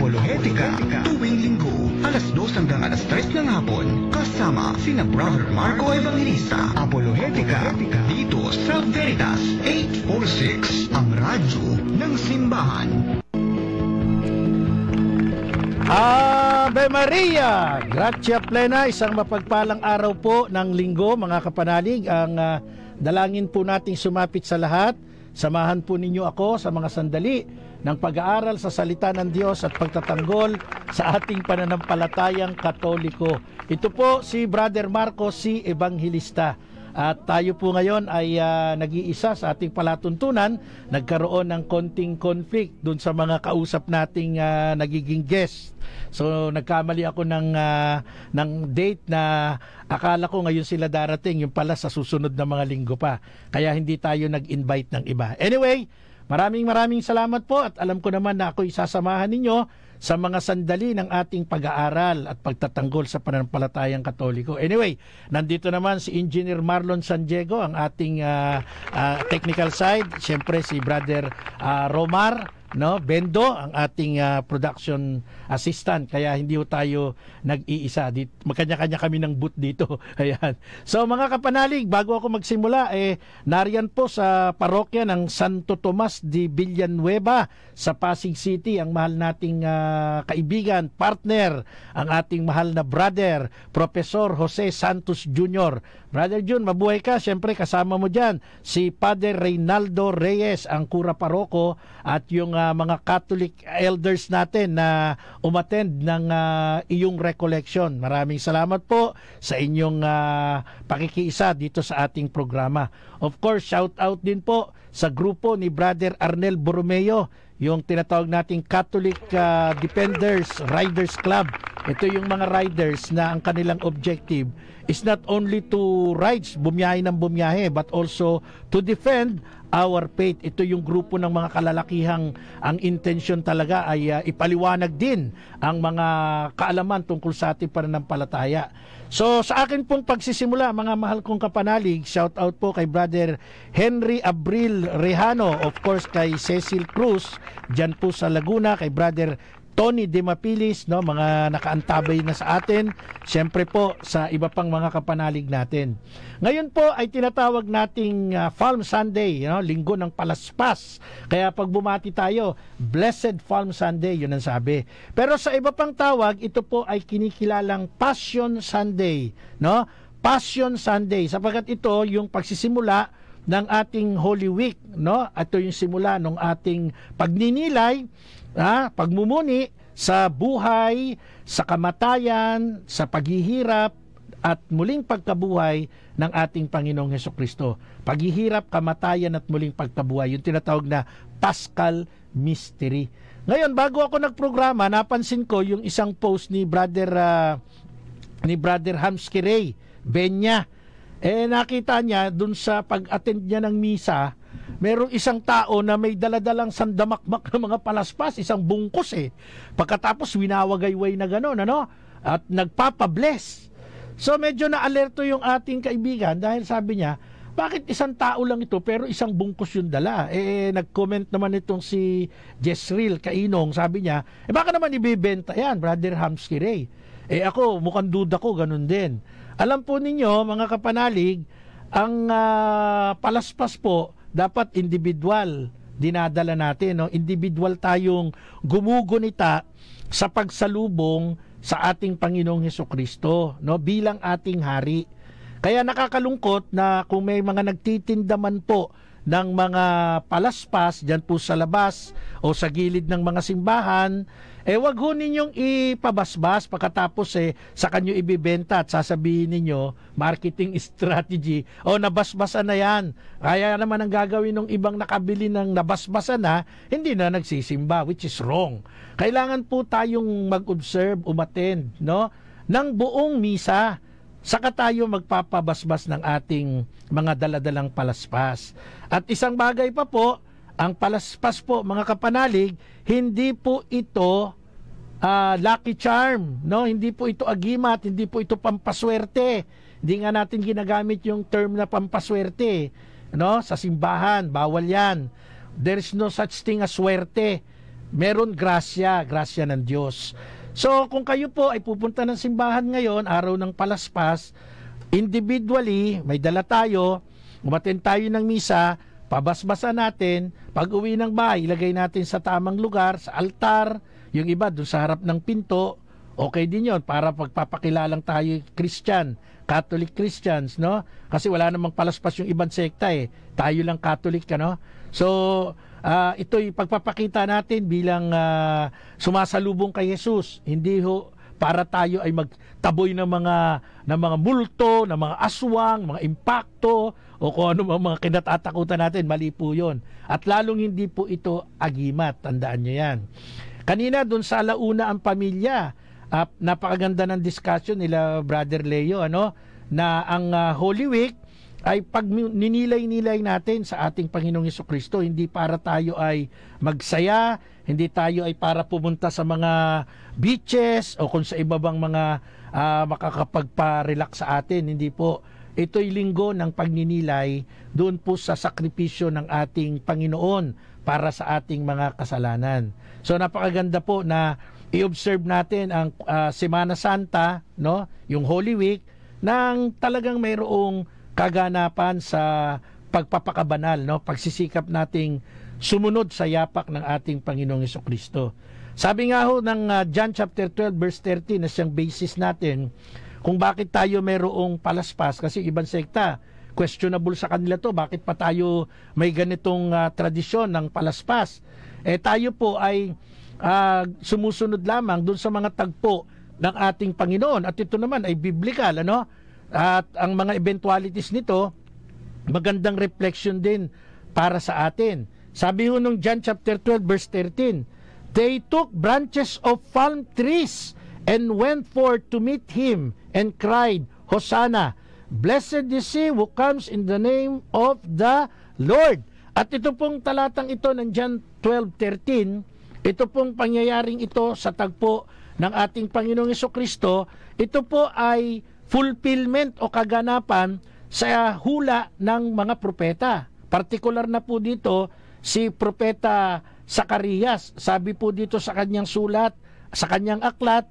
Apolohetica, tuwing linggo, alas 2 hanggang alas 3 ng hapon, kasama sina Brother Marco Evangelista. Apolohetica, dito sa Veritas 846, ang radyo ng simbahan. Ave Maria! Gratia plena, isang mapagpalang araw po ng linggo, mga kapanalig. Ang dalangin po nating sumapit sa lahat. Samahan po ninyo ako sa mga sandali ng pag-aaral sa salita ng Diyos at pagtatanggol sa ating pananampalatayang Katoliko. Ito po si Brother Marco C. Evangelista. At tayo po ngayon ay nag-iisa sa ating palatuntunan. Nagkaroon ng konting conflict dun sa mga kausap nating nagiging guest. So nagkamali ako ng date na akala ko ngayon sila darating, yung pala sa susunod na mga linggo pa. Kaya hindi tayo nag-invite ng iba. Anyway, maraming salamat po at alam ko naman na ako isasamahan ninyo sa mga sandali ng ating pag-aaral at pagtatanggol sa pananampalatayang Katoliko. Anyway, nandito naman si Engineer Marlon San Diego, ang ating technical side. Siyempre si Brother Romar Bendo, ang ating production assistant. Kaya hindi tayo nag-iisa. Magkanya-kanya kami ng booth dito. Ayan. So mga kapanalig, bago ako magsimula, nariyan po sa parokya ng Santo Tomas de Villanueva sa Pasig City ang mahal nating kaibigan, partner, ang ating mahal na brother, Professor Jose Santos Jr. Brother Jun, mabuhay ka. Siyempre kasama mo dyan si Father Reynaldo Reyes, ang kura paroko, at yung mga Catholic elders natin na umattend ng iyong recollection. Maraming salamat po sa inyong pakikiisa dito sa ating programa. Of course, shout out din po sa grupo ni Brother Arnel Borromeo, yung tinatawag nating Catholic Defenders Riders Club. Ito yung mga riders na ang kanilang objective is not only to ride, bumiyahe ng bumiyahe, but also to defend our faith. Ito yung grupo ng mga kalalakihang ang intention talaga ay ipaliwanag din ang mga kaalaman tungkol sa ating pananampalataya. So sa akin pong pagsisimula, mga mahal kong kapanalig, shout out po kay Brother Henry Abril Rejano, of course kay Cecil Cruz dyan po sa Laguna, kay Brother Tony De Mapilis, mga nakaantabay na sa atin. Siyempre po sa iba pang mga kapanalig natin. Ngayon po ay tinatawag nating Palm Sunday, linggo ng palaspas. Kaya pag bumati tayo, Blessed Palm Sunday, yun ang sabi. Pero sa iba pang tawag, ito po ay kinikilalang Passion Sunday, Passion Sunday, sapagkat ito yung pagsisimula ng ating Holy Week, Ito yung simula ng ating pagninilay, pagmumuni sa buhay, sa kamatayan, sa paghihirap at muling pagkabuhay ng ating Panginoong Hesukristo. Paghihirap, kamatayan at muling pagkabuhay, yung tinatawag na Paschal Mystery. Ngayon, bago ako nagprograma, napansin ko yung isang post ni Brother Hamsky Ray Benya. Nakita niya dun sa pag-attend niya ng misa, merong isang tao na may daladalang sandamakmak ng mga palaspas, isang bungkos Pagkatapos winawagayway na gano'n, at nagpapabless. So medyo na-alerto yung ating kaibigan dahil sabi niya, bakit isang tao lang ito pero isang bungkos yung dala? Nag-comment naman itong si Jezreel Kainong, sabi niya, baka naman ibibenta yan, Brother Hamsky Ray. Ako, mukhang duda ko, ganun din. Alam po ninyo, mga kapanalig, ang palaspas po, dapat individual dinadala natin. Individual tayong gumugunita sa pagsalubong sa ating Panginoong Hesukristo, bilang ating hari. Kaya nakakalungkot na kung may mga nagtitinda man po ng mga palaspas dyan po sa labas o sa gilid ng mga simbahan, wag ho ninyong ipabasbas pagkatapos sa kanyo ibibenta at sasabihin ninyo marketing strategy, nabasbasan na yan. Kaya naman ang gagawin ng ibang nakabili ng nabasbasan na, hindi na nagsisimba, which is wrong. Kailangan po tayong mag-observe, umattend, ng buong misa. Saka tayo magpapabasbas ng ating mga daladalang palaspas. At isang bagay pa po, ang palaspas po, mga kapanalig, hindi po ito lucky charm, Hindi po ito agimat, hindi po ito pampaswerte. Hindi nga natin ginagamit yung term na pampaswerte, Sa simbahan, bawal yan. There is no such thing as swerte. meron grasya ng Diyos. So kung kayo po ay pupunta ng simbahan ngayon, araw ng Palaspas, individually, may dala tayo, umattend tayo ng misa, pabasbasan natin, pag uwi ng bahay, ilagay natin sa tamang lugar, sa altar, yung iba doon sa harap ng pinto, okay din yon para pagpapakilalang tayo Christian, Catholic Christians, no? Kasi wala namang palaspas yung ibang sekta eh. Tayo lang Catholic, no? So, ito'y pagpapakita natin bilang sumasalubong kay Jesus. Hindi ho para tayo ay magtaboy ng mga multo, ng mga aswang, mga impakto, o kung ano mga kinatatakutan natin. Mali po yun. At lalong hindi po ito agimat. Tandaan nyo yan. Kanina doon sa alauna ang pamilya, napakaganda ng discussion nila Brother Leo, na ang Holy Week ay pag ninilay-nilay natin sa ating Panginoong Jesucristo, hindi para tayo ay magsaya, hindi tayo ay para pumunta sa mga beaches o kung sa iba bang mga makakapagpa-relax sa atin. Hindi po. Ito'y linggo ng pagninilay doon po sa sakripisyo ng ating Panginoon para sa ating mga kasalanan. So napakaganda po na i-observe natin ang Semana Santa, no, yung Holy Week, nang talagang mayroong kaganapan sa pagpapakabanal, no, pagsisikap nating sumunod sa yapak ng ating Panginoong Jesucristo. Sabi nga ho ng John chapter 12 verse 13 na siyang basis natin kung bakit tayo mayroong palaspas, kasi ibang sekta questionable sa kanila to, bakit pa tayo may ganitong tradisyon ng palaspas. Tayo po ay sumusunod lamang dun sa mga tagpo ng ating Panginoon, at ito naman ay biblical, at ang mga eventualities nito magandang reflection din para sa atin. Sabi ho nung John chapter 12 verse 13, they took branches of palm trees and went forth to meet him and cried, Hosanna, blessed is he who comes in the name of the Lord. At ito pong talatang ito ng John 12:13, ito pong pangyayaring ito sa tagpo ng ating Panginoong Jesucristo, ito po ay fulfillment o kaganapan sa hula ng mga propeta. Partikular na po dito si Propeta Zacarias. Sabi po dito sa kanyang sulat, sa kanyang aklat,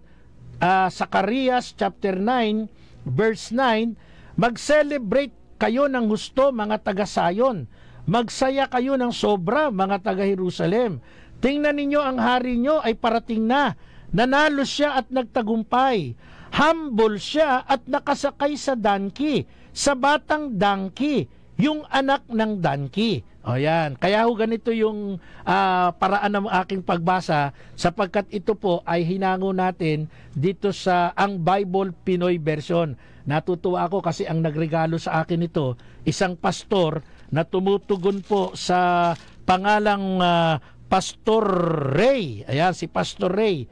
Zacarias chapter 9 verse 9, mag-celebrate kayo ng husto mga taga-Sayon, magsaya kayo ng sobra mga taga-Jerusalem. Tingnan ninyo, ang hari nyo ay parating na, nanalo siya at nagtagumpay. Humble siya at nakasakay sa donkey, sa batang donkey, yung anak ng donkey. O yan, kaya ho ganito yung paraan ng aking pagbasa, sapagkat ito po ay hinango natin dito sa ang Bible Pinoy version. Natutuwa ako kasi ang nagregalo sa akin ito, isang pastor na tumutugon po sa pangalang Pastor Ray. Ayan, si Pastor Ray.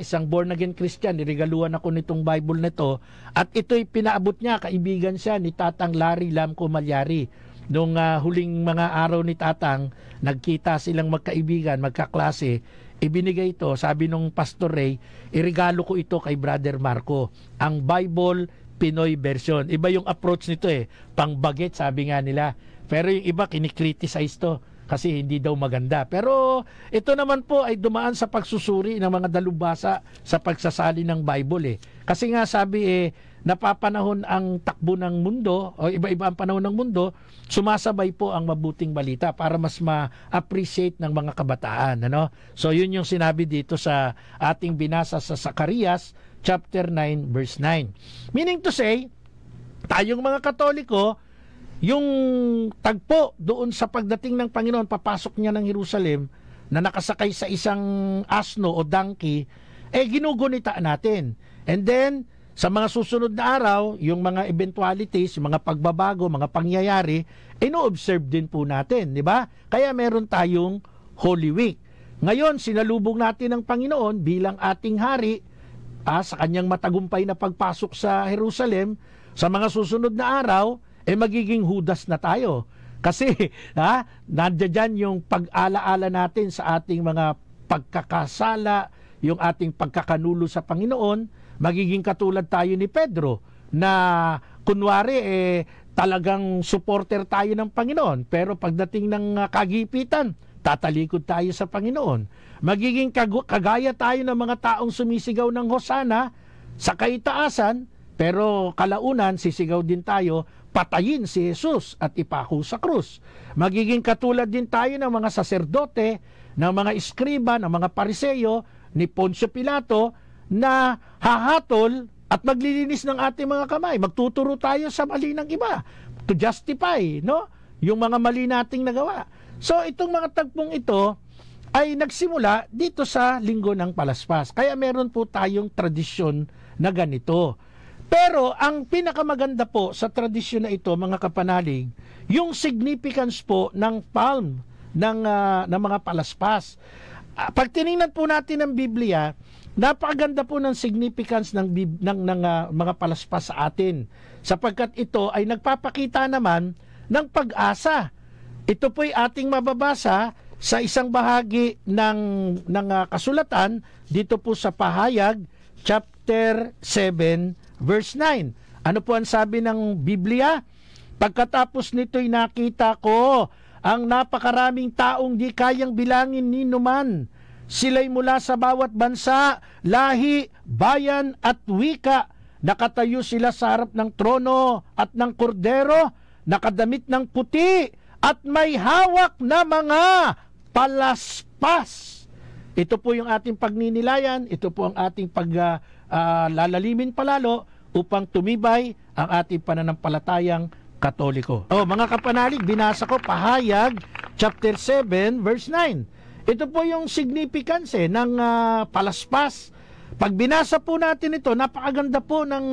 Isang born again Christian, niregaluhan ako nitong Bible nito, at ito'y pinaabot niya, kaibigan siya ni Tatang Larry Lamco Malyari. Nung huling mga araw ni Tatang, nagkita silang magkaibigan, magkaklase, ibinigay ito, sabi nung Pastor Ray, iregalo ko ito kay Brother Marco, ang Bible Pinoy version. Iba yung approach nito pang-baget sabi nga nila. Pero yung iba kinikriticize to kasi hindi daw maganda. Pero ito naman po ay dumaan sa pagsusuri ng mga dalubhasa sa pagsasali ng Bible Kasi nga sabi napapanahon ang takbo ng mundo, o iba-iba ang panahon ng mundo, sumasabay po ang mabuting balita para mas ma-appreciate ng mga kabataan. So yun yung sinabi dito sa ating binasa sa Zacarias chapter 9 verse 9. Meaning to say, tayong mga Katoliko, yung tagpo doon sa pagdating ng Panginoon, papasok niya ng Jerusalem na nakasakay sa isang asno o donkey, ginugunita natin. And then, sa mga susunod na araw, yung mga eventualities, yung mga pagbabago, mga pangyayari, ino-observe din po natin, di ba? Kaya meron tayong Holy Week. Ngayon, sinalubong natin ng Panginoon bilang ating hari sa kanyang matagumpay na pagpasok sa Jerusalem. Sa mga susunod na araw, magiging Judas na tayo. Kasi, nandiyan yung pag-alaala natin sa ating mga pagkakasala, yung ating pagkakanulo sa Panginoon. Magiging katulad tayo ni Pedro, na kunwari, talagang supporter tayo ng Panginoon. Pero pagdating ng kagipitan, tatalikod tayo sa Panginoon. Magiging kagaya tayo ng mga taong sumisigaw ng Hosana sa kaitaasan, pero kalaunan sisigaw din tayo, patayin si Jesus at ipako sa krus. Magiging katulad din tayo ng mga saserdote, ng mga iskriba, ng mga pariseyo, ni Poncio Pilato, na hahatol at maglilinis ng ating mga kamay. Magtuturo tayo sa mali ng iba to justify, no, yung mga mali nating nagawa. So itong mga tagpong ito ay nagsimula dito sa Linggo ng Palaspas. Kaya meron po tayong tradisyon na ganito. Pero ang pinakamaganda po sa tradisyon na ito, mga kapanalig, yung significance po ng palm ng mga palaspas. Pag tiningnan po natin ang Biblia, napakaganda po ng significance ng mga palaspas sa atin, sapagkat ito ay nagpapakita naman ng pag-asa. Ito po'y ating mababasa sa isang bahagi ng kasulatan dito po sa Pahayag chapter 7 verse 9. Ano po ang sabi ng Biblia? Pagkatapos nito'y nakita ko ang napakaraming taong di kayang bilangin ni numan. Sila'y mula sa bawat bansa, lahi, bayan at wika. Nakatayo sila sa harap ng trono at ng kordero, nakadamit ng puti at may hawak na mga palaspas. Ito po yung ating pagninilayan, ito po ang ating lalalimin palalo upang tumibay ang ating pananampalatayang Katoliko. Mga kapanalig, binasa ko Pahayag chapter 7 verse 9. Ito po yung significance ng palaspas. Pag binasa po natin ito, napakaganda po ng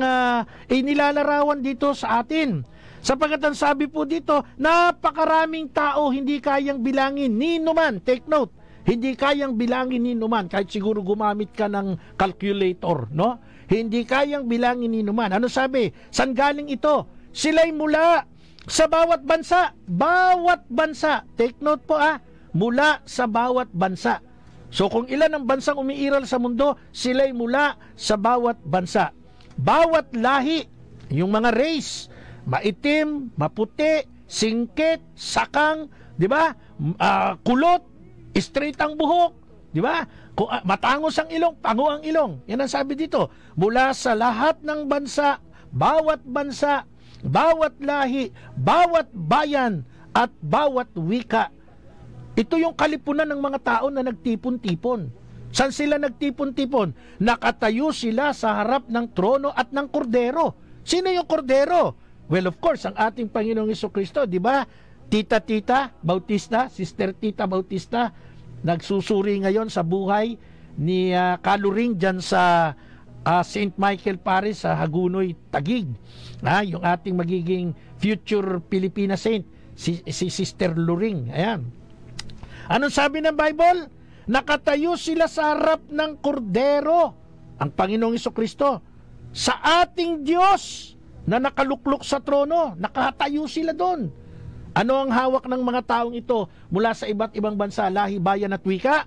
inilalarawan dito sa atin. Sapagkat ang sabi po dito, napakaraming tao hindi kayang bilangin ni numan. Take note, hindi kayang bilangin ni numan. Kahit siguro gumamit ka ng calculator, no? Hindi kayang bilangin ni numan. Ano sabi? San galing ito? Sila'y mula sa bawat bansa. Bawat bansa. Take note po mula sa bawat bansa. So kung ilan ang bansang umiiral sa mundo, sila'y mula sa bawat bansa. Bawat lahi, yung mga race, maitim, maputi, singkit, sakang, di ba? Kulot, straight ang buhok, di ba? Matangos ang ilong, pango ang ilong. Yan ang sabi dito. Mula sa lahat ng bansa, bawat lahi, bawat bayan, at bawat wika. Ito yung kalipunan ng mga tao na nagtipon-tipon. Saan sila nagtipon-tipon? Nakatayo sila sa harap ng trono at ng kordero. Sino yung kordero? Well, of course, ang ating Panginoong Jesucristo, di ba? Tita Bautista, Sister Tita Bautista, nagsusuri ngayon sa buhay ni Kaluring dyan sa St. Michael Parish sa Hagunoy, Taguig. Yung ating magiging future Filipina Saint, si Sister Luring. Ayan. Anong sabi ng Bible? Nakatayo sila sa harap ng kordero, ang Panginoong Jesucristo, sa ating Diyos na nakaluklok sa trono. Nakatayo sila doon. Ano ang hawak ng mga taong ito mula sa iba't ibang bansa, lahi, bayan at wika?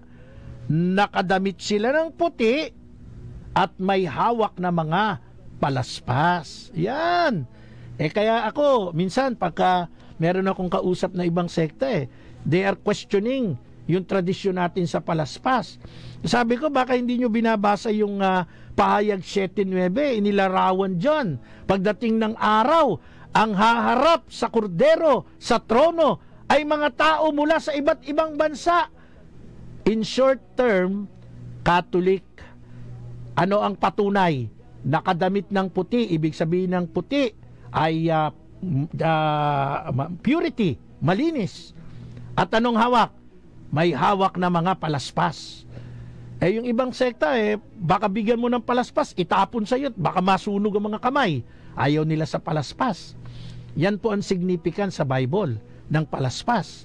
Nakadamit sila ng puti at may hawak na mga palaspas. Yan. Kaya ako, minsan pagka meron akong kausap na ibang sekta, they are questioning yung tradisyon natin sa palaspas. Sabi ko, baka hindi nyo binabasa yung Pahayag 7:9, inilarawan dyan. Pagdating ng araw, ang haharap sa kordero, sa trono, ay mga tao mula sa iba't ibang bansa. In short term, Catholic. Ano ang patunay? Nakadamit ng puti, ibig sabihin ng puti ay purity, malinis. At anong hawak? May hawak na mga palaspas. Yung ibang sekta, baka bigyan mo ng palaspas, itapon sa iyo, baka masunog ang mga kamay. Ayaw nila sa palaspas. Yan po ang significance sa Bible ng palaspas.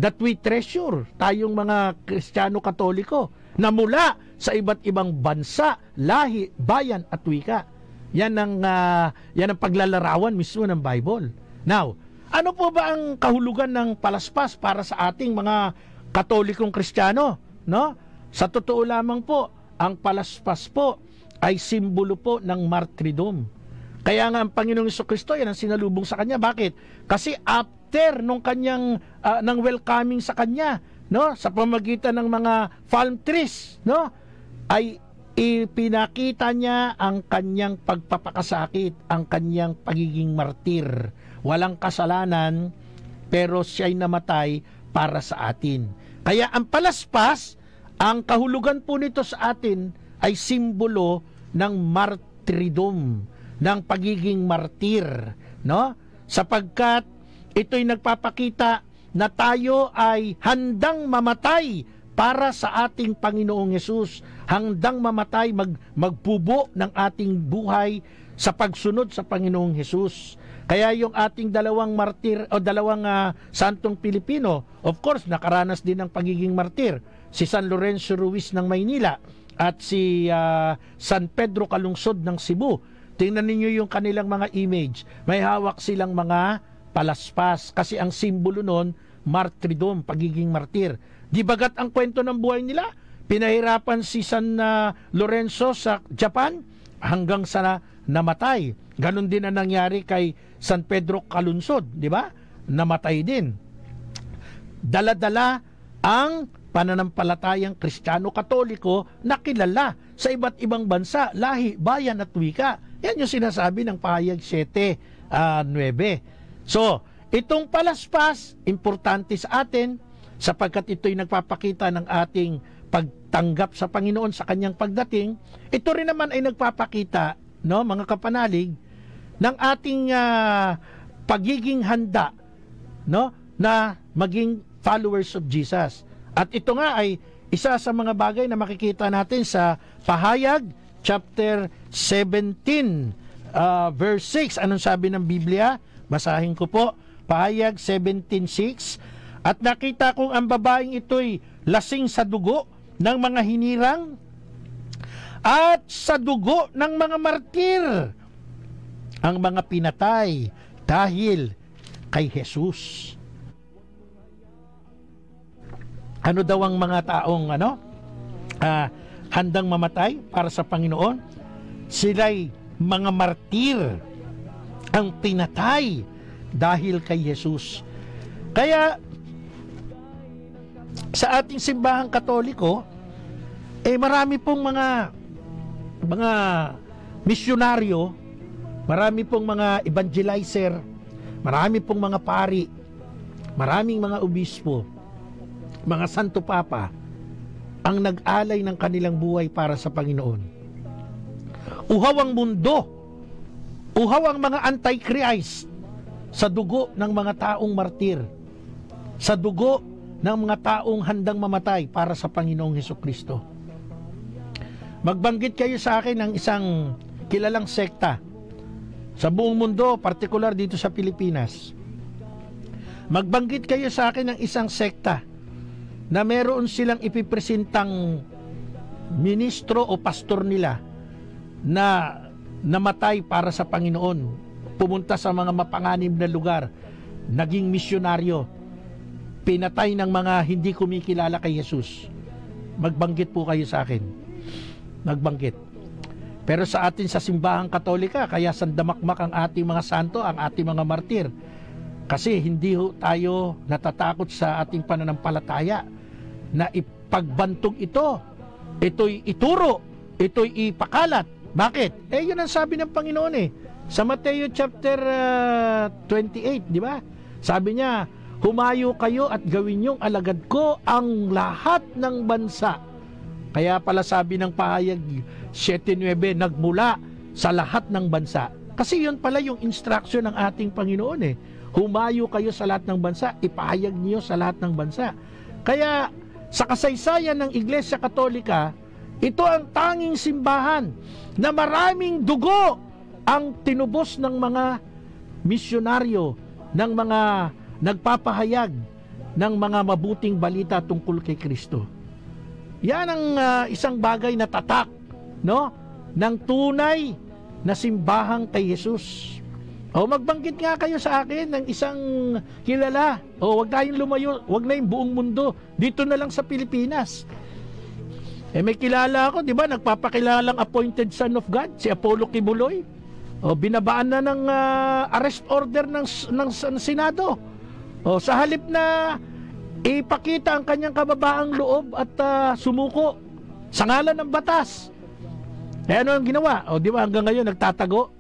That we treasure, tayong mga Kristiyano Katoliko, na mula sa iba't ibang bansa, lahi, bayan at wika. Yan ang paglalarawan mismo ng Bible. Now, ano po ba ang kahulugan ng palaspas para sa ating mga Katolikong Kristiyano? No? Sa totoo lamang po, ang palaspas po ay simbolo po ng martyrdom. Kaya nga ang Panginoong Jesucristo, yan ang sinalubong sa kanya. Bakit? Kasi after nung kanyang ng welcoming sa kanya, no, sa pamamagitan ng mga palm trees, no, ay ipinakita niya ang kanyang pagpapakasakit, ang kanyang pagiging martir. Walang kasalanan, pero siya'y namatay para sa atin. Kaya ang palaspas, ang kahulugan po nito sa atin ay simbolo ng martyrdom, ng pagiging martir, no? Sapagkat ito'y nagpapakita na tayo ay handang mamatay para sa ating Panginoong Hesus, handang mamatay, magbubo ng ating buhay sa pagsunod sa Panginoong Hesus. Kaya yung ating dalawang martir o dalawang santong Pilipino, of course, nakaranas din ng pagiging martir. Si San Lorenzo Ruiz ng Maynila at si San Pedro Calungsod ng Cebu. Tingnan ninyo yung kanilang mga image. May hawak silang mga palaspas kasi ang simbolo nun, martyrdom, pagiging martir. Di bagat ang kwento ng buhay nila? Pinahirapan si San Lorenzo sa Japan hanggang sa namatay. Ganon din ang nangyari kay San Pedro Calungsod, di ba? Namatay din. Dala-dala ang pananampalatayang Kristiyano-Katoliko na kilala sa iba't ibang bansa, lahi, bayan at wika. Yan yung sinasabi ng pahayag 7:9. So, itong palaspas, importante sa atin sapagkat ito'y nagpapakita ng ating pagtanggap sa Panginoon sa kanyang pagdating. Ito rin naman ay nagpapakita, no, mga kapanalig, ng ating pagiging handa, no, na maging followers of Jesus. At ito nga ay isa sa mga bagay na makikita natin sa Pahayag chapter 17 verse 6. Anong sabi ng Biblia? Basahin ko po. Pahayag 17:6. At nakita kong ang babaeng ito'y lasing sa dugo ng mga hinirang at sa dugo ng mga martir, ang mga pinatay dahil kay Jesus. Ano daw ang mga taong handang mamatay para sa Panginoon? Sila'y mga martir, ang pinatay dahil kay Jesus. Kaya sa ating simbahang Katoliko, marami pong mga misyonaryo, marami pong mga evangelizer, marami pong mga pari, maraming mga obispo, mga santo papa ang nag-alay ng kanilang buhay para sa Panginoon. Uhaw ang mundo, uhaw ang mga anti-Christ sa dugo ng mga taong martir, sa dugo ng mga taong handang mamatay para sa Panginoong Hesukristo. Magbanggit kayo sa akin ng isang kilalang sekta sa buong mundo, partikular dito sa Pilipinas. Magbanggit kayo sa akin ng isang sekta na meron silang ipipresentang ministro o pastor nila na namatay para sa Panginoon, pumunta sa mga mapanganib na lugar, naging misyonaryo, pinatay ng mga hindi kumikilala kay Jesus. Magbanggit po kayo sa akin. Magbanggit. Pero sa atin sa simbahang Katolika, kaya sandamakmak ang ating mga santo, ang ating mga martir. Kasi hindi tayo natatakot sa ating pananampalataya na ipagbantog ito, ito'y ituro, ito'y ipakalat. Bakit? Yun ang sabi ng Panginoon sa Mateo chapter 28, di ba? Sabi niya, humayo kayo at gawin niyong alagad ko ang lahat ng bansa. Kaya pala sabi ng pahayag 7:9, nagmula sa lahat ng bansa. Kasi yun pala yung instruction ng ating Panginoon Humayo kayo sa lahat ng bansa, ipahayag niyo sa lahat ng bansa. Kaya sa kasaysayan ng Iglesia Katolika, ito ang tanging simbahan na maraming dugo ang tinubos ng mga misyonaryo, ng mga nagpapahayag ng mga mabuting balita tungkol kay Kristo. Yan ang isang bagay na tatak, no, ng tunay na simbahang kay Jesus. Magbanggit nga kayo sa akin ng isang kilala. Wag tayong lumayo, wag na yung buong mundo. Dito na lang sa Pilipinas. May kilala ako, di ba, nagpapakilalang appointed son of God, si Apollo Kibuloy. Binabaan na ng arrest order ng Senado. Sa halip na ipakita ang kanyang kababaang loob at sumuko sa ngalan ng batas. Ano ang ginawa? O di ba hanggang ngayon nagtatago?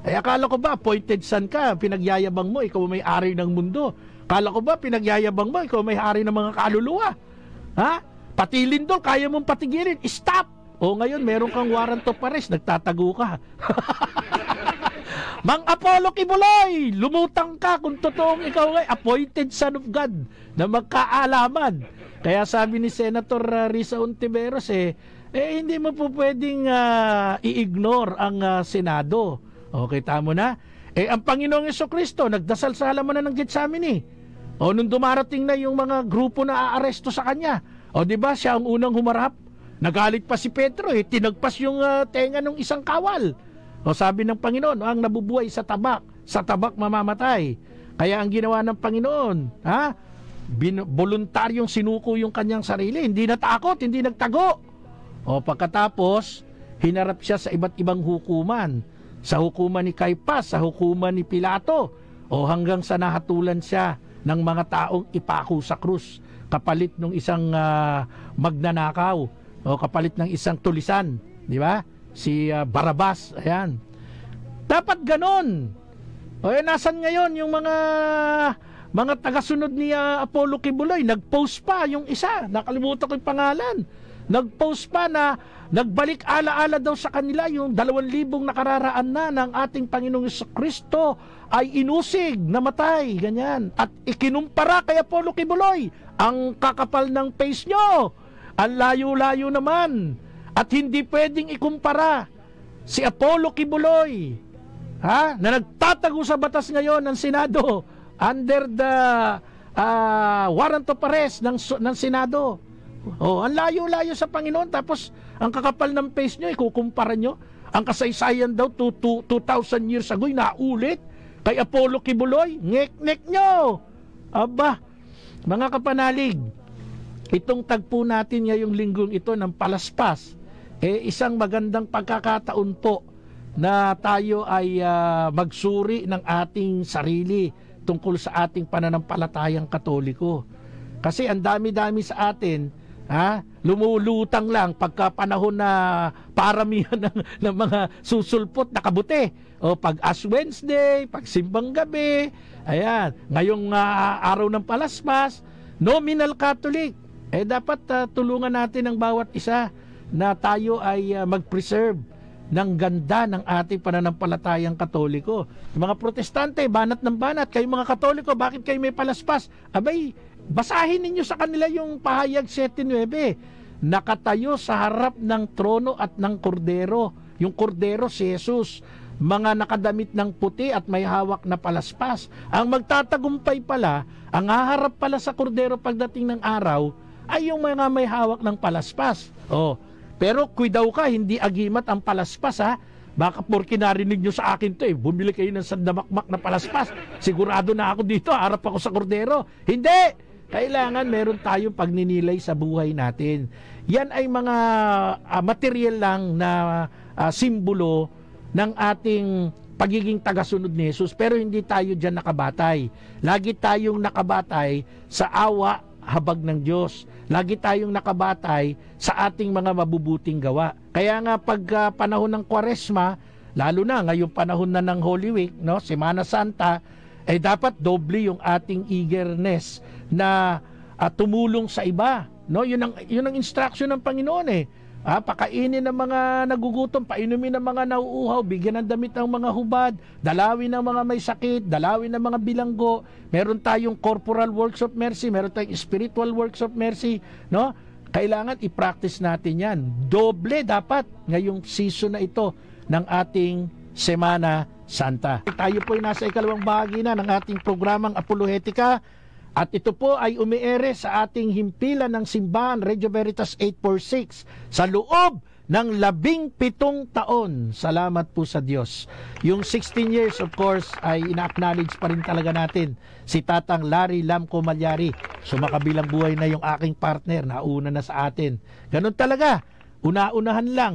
Akala ko ba appointed son ka, pinagyayabang mo, ikaw may-ari ng mundo? Akala ko ba pinagyayabang mo, ikaw may-ari ng mga kaluluwa? Ha? Pati lindol, kaya mong patigilin. Stop! O ngayon, meron kang warrant of arrest, nagtatago ka. Mang Apollo Kibuloy, lumutang ka kung totoong ikaw ay appointed son of God na magkaalaman. Kaya sabi ni Senator Risa Hontiveros, hindi mo po pwedeng i-ignore ang Senado. Okay, tamo na. Ang Panginoong Jesucristo, nagdasal sa halaman na ng Getsemani. O nung dumarating na yung mga grupo na aaresto sa kanya, o di ba siya ang unang humarap? Nagalit pa si Pedro, tinagpas yung tenga ng isang kawal. O sabi ng Panginoon, ang nabubuhay sa tabak mamamatay. Kaya ang ginawa ng Panginoon, voluntaryong sinuko yung kanyang sarili, hindi natakot, hindi nagtago. O pagkatapos, hinarap siya sa iba't ibang hukuman. Sa hukuman ni Caiphas, sa hukuman ni Pilato, o hanggang sa nahatulan siya ng mga taong ipako sa krus, kapalit ng isang magnanakaw, o kapalit ng isang tulisan, di ba? Si Barabas, ayan. Dapat ganon. O nasan ngayon yung mga tagasunod ni Apollo Kibuloy? Nag-post pa yung isa, nakalimutan ko yung pangalan. Nag-post pa na nagbalik alaala daw sa kanila yung 2,000 nakararaan na ng ating Panginoong Jesucristo ay inusig, namatay, ganyan. At ikinumpara kay Apollo Kibuloy, ang kakapal ng face nyo, ang layo-layo naman. At hindi pwedeng ikumpara si Apollo Kibuloy, na nagtatago sa batas ngayon ng Senado under the warrant of arrest ng Senado. Ang layo-layo sa Panginoon, tapos ang kakapal ng face nyo, ikukumpara nyo ang kasaysayan daw 2,000 years ago, naulit kay Apollo Kibuloy. Ngek-ngek nyo. Aba, mga kapanalig, itong tagpo natin ngayong linggong ito ng palaspas, isang magandang pagkakataon po na tayo ay magsuri ng ating sarili tungkol sa ating pananampalatayang Katoliko. Kasi ang dami-dami sa atin, lumulutang lang pagka panahon na paramihan ng mga susulpot na kabuti. O pag Ash Wednesday, pag Simbang Gabi, ayan, ngayong araw ng palaspas, nominal Catholic. Dapat tulungan natin ang bawat isa na tayo ay mag-preserve ng ganda ng ating pananampalatayang Katoliko. Mga Protestante, banat ng banat, kayo mga Katoliko, bakit kayo may palaspas? Abay, basahin ninyo sa kanila yung pahayag 7:9. Nakatayo sa harap ng trono at ng kordero. Yung kordero si Jesus. Mga nakadamit ng puti at may hawak na palaspas. Ang magtatagumpay pala, ang haharap pala sa kordero pagdating ng araw, ay yung mga may hawak ng palaspas. Pero kuidaw ka, hindi agimat ang palaspas, Baka porke narinig nyo sa akin to, bumili kayo ng sandamakmak na palaspas. Sigurado na ako dito, harap ako sa kordero. Hindi! Kailangan meron tayong pagninilay sa buhay natin. Yan ay mga material lang na simbolo ng ating pagiging tagasunod ni Jesus. Pero hindi tayo dyan nakabatay. Lagi tayong nakabatay sa awa habag ng Diyos. Lagi tayong nakabatay sa ating mga mabubuting gawa. Kaya nga pag panahon ng Kwaresma, lalo na ngayong panahon na ng Holy Week, Semana Santa, dapat doble yung ating eagerness na tumulong sa iba. Yun ang instruction ng Panginoon pakainin ng mga nagugutom, painumin ng mga nauuhaw, bigyan ng damit ng mga hubad, dalawin ng mga may sakit, dalawin ng mga bilanggo. Meron tayong corporal works of mercy, meron tayong spiritual works of mercy, Kailangan i-practice natin yan. Doble dapat ngayong season na ito ng ating Semana Santa. Tayo po ay nasa ikalawang bahagi na ng ating programang Apolohetika. At ito po ay umiere sa ating himpilan ng simbahan Radio Veritas 846 sa loob ng 17 taon. Salamat po sa Diyos. Yung 16 years of course ay ina-acknowledge pa rin talaga natin si Tatang Larry Lamco Malyari. Sumakabilang buhay na yung aking partner, nauna na sa atin. Ganun talaga. Una-unahan lang,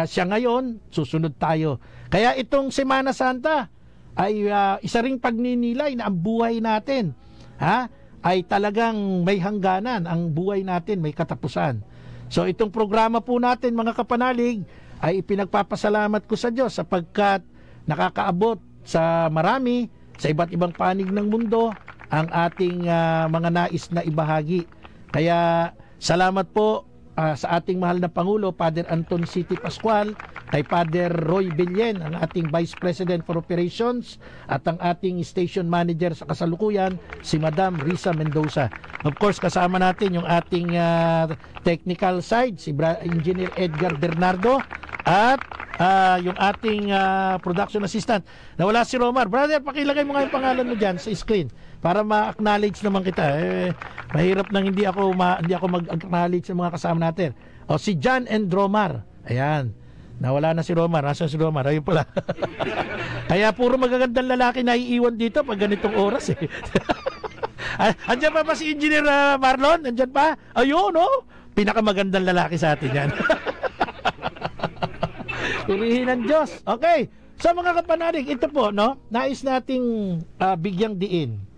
siya ngayon, susunod tayo. Kaya itong Semana Santa ay isa ring pagninilay na ang buhay natin ay talagang may hangganan. Ang buhay natin may katapusan. So itong programa po natin mga kapanalig ay ipinagpapasalamat ko sa Diyos sapagkat nakakaabot sa marami sa iba't ibang panig ng mundo ang ating mga nais na ibahagi. Kaya salamat po sa ating mahal na Pangulo, Father Anton City Pascual, kay Father Roy Billen, ang ating Vice President for Operations, at ang ating Station Manager sa kasalukuyan, si Madam Risa Mendoza. Of course, kasama natin yung ating technical side, si Engineer Edgar Bernardo, at yung ating production assistant. Nawala si Romar. Brother, pakilagay mo nga yung pangalan mo dyan sa screen para ma-acknowledge naman kita. Mahirap nang hindi ako mag-acknowledge ng mga kasama natin. O si John and Romar. Ayan. Nawala na si Romar. Nasaan si Romar? Ayun pala. Kaya puro magagandang lalaki na iiwan dito pag ganitong oras eh. Andiyan pa si Engineer Marlon? Andiyan pa? Ayun, no? Pinakamagandang lalaki sa atin yan. Pilihin ng Diyos. Okay. So mga kapanalig, ito po, no? Nais nating bigyang diin.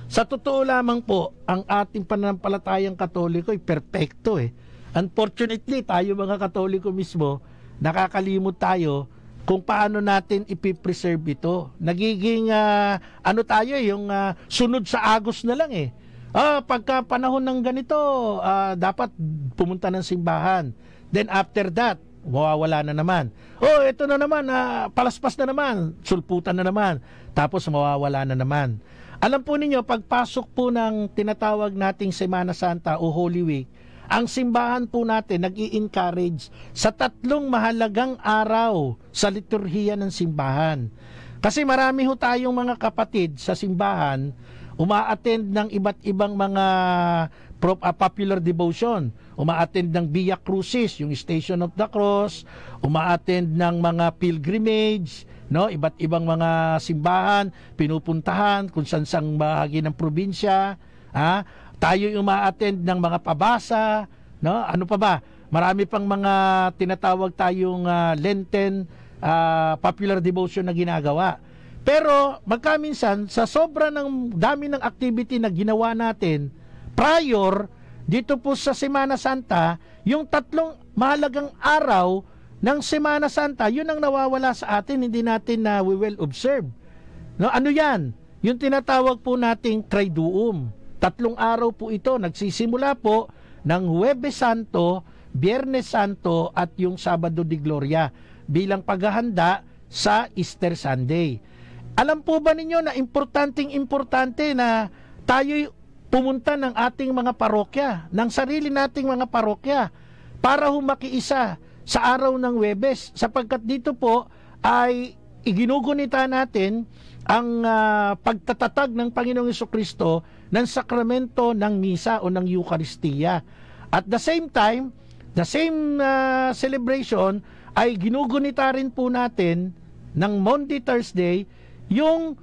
Sa totoo lamang po, ang ating pananampalatayang Katoliko ay perpekto eh. Unfortunately, tayo mga Katoliko mismo, nakakalimot tayo kung paano natin ipipreserve ito. Nagiging, tayo yung sunod sa agos na lang eh. Pagka panahon ng ganito, dapat pumunta ng simbahan. Then after that, mawawala na naman. Ito na naman, palaspas na naman, sulputan na naman, tapos mawawala na naman. Alam po ninyo, pagpasok po ng tinatawag nating Semana Santa o Holy Week, ang simbahan po natin nag-i-encourage sa 3 mahalagang araw sa liturhiya ng simbahan. Kasi marami ho tayong mga kapatid sa simbahan, uma-attend ng iba't ibang mga popular devotion. Uma-attend ng Via Crucis, yung Station of the Cross, uma-attend ng mga pilgrimage, no, iba't ibang mga simbahan pinupuntahan kung saan-sang bahagi ng probinsya. Tayo yung uma-attend ng mga pabasa, no? Ano pa ba? Marami pang mga tinatawag tayong Lenten popular devotion na ginagawa. Pero magkaminsan sa sobra ng dami ng activity na ginawa natin prior dito po sa Semana Santa, yung 3 mahalagang araw ng Semana Santa, yun ang nawawala sa atin, hindi natin na we will observe. No, ano yan? Yung tinatawag po nating Triduum. 3 araw po ito, nagsisimula po ng Huwebes Santo, Biyernes Santo at yung Sabado de Gloria bilang paghahanda sa Easter Sunday. Alam po ba ninyo na importante na tayo pumunta ng ating mga parokya, ng sarili nating mga parokya para humakiisa sa araw ng Huwebes, sapagkat dito po ay iginugunita natin ang pagtatatag ng Panginoong Jesucristo ng sakramento ng misa o ng Eucharistia. At the same time, the same celebration ay ginugunita rin po natin ng Monday, Thursday, yung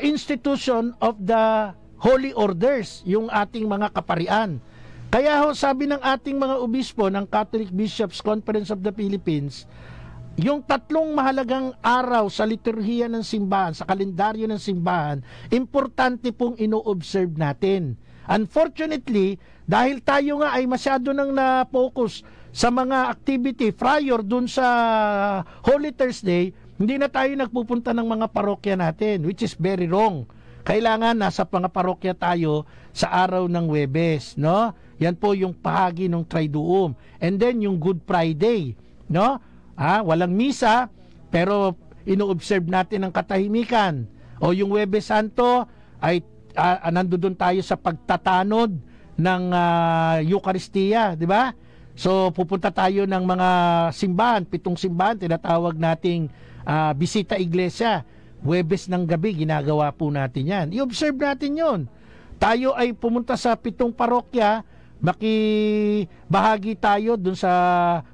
institution of the Holy Orders, yung ating mga kaparian. Kaya ho, sabi ng ating mga obispo ng Catholic Bishops Conference of the Philippines, yung 3 mahalagang araw sa liturhiya ng simbahan, sa kalendaryo ng simbahan, importante pong ino-observe natin. Unfortunately, dahil tayo nga ay masyado nang na-focus sa mga activity prior dun sa Holy Thursday, hindi na tayo nagpupunta ng mga parokya natin, which is very wrong. Kailangan nasa mga parokya tayo sa araw ng Huwebes, no? Yan po yung bahagi ng Triduum. And then yung Good Friday, no? Walang misa, pero ino-observe natin ang katahimikan. O yung Huwebes Santo ay nandoon tayo sa pagtatanod ng Eucharistia, di ba? So pupunta tayo ng mga simbahan, 7 simbahan, tinatawag nating bisita iglesia. Huwebes ng gabi, ginagawa po natin yan. I-observe natin yon. Tayo ay pumunta sa 7 parokya, makibahagi tayo dun sa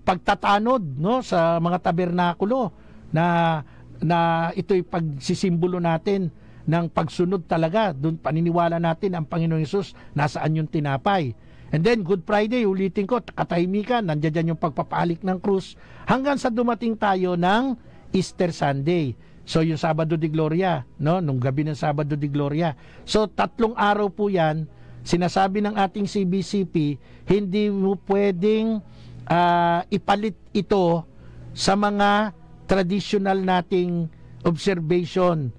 pagtatanod, no, sa mga tabernakulo na ito'y pagsisimbolo natin ng pagsunod talaga. Dun paniniwala natin ang Panginoong Hesus nasaan yung tinapay. And then Good Friday, ulitin ko, katahimikan, nandiyan yung pagpapalik ng krus hanggang sa dumating tayo ng Easter Sunday. So yung Sabado de Gloria, no, nung gabi ng Sabado de Gloria. So 3 araw po 'yan. Sinasabi ng ating CBCP, hindi mo pwedeng ipalit ito sa mga traditional nating observation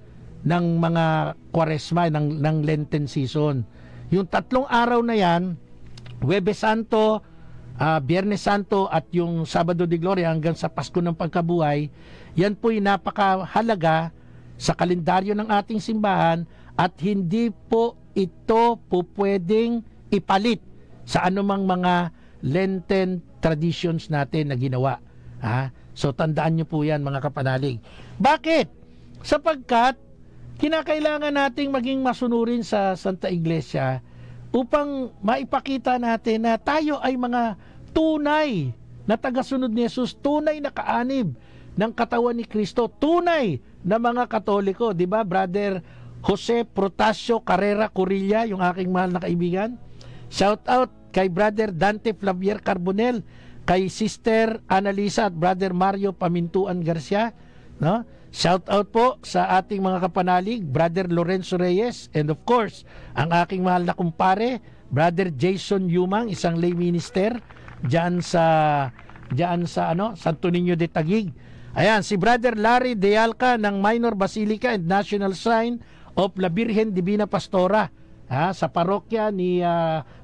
ng mga Kwaresma, ng Lenten season. Yung 3 araw na 'yan, Huwebes Santo, Biyernes Santo at yung Sabado de Gloria hanggang sa Pasko ng Pagkabuhay, yan po'y napakahalaga sa kalendaryo ng ating simbahan at hindi po ito po pwedeng ipalit sa anumang mga Lenten traditions natin na ginawa. So tandaan nyo po yan mga kapanalig. Bakit? Sapagkat kinakailangan nating maging masunurin sa Santa Iglesia upang maipakita natin na tayo ay mga tunay na tagasunod ni Jesus, tunay na kaanib ng katawan ni Kristo, tunay na mga Katoliko, di ba, Brother Jose Protasio Carrera Corilla, yung aking mahal na kaibigan. Shout out kay Brother Dante Flavier Carbonel, kay Sister Annalisa at Brother Mario Pamintuan Garcia, no? Shout out po sa ating mga kapanalig, Brother Lorenzo Reyes, and of course, ang aking mahal na kumpare, Brother Jason Yumang, isang lay minister diyan sa Santo Niño de Taguig. Ayan, si Brother Larry De Alca ng Minor Basilica and National Shrine of La Virgen Divina Pastora, sa parokya ni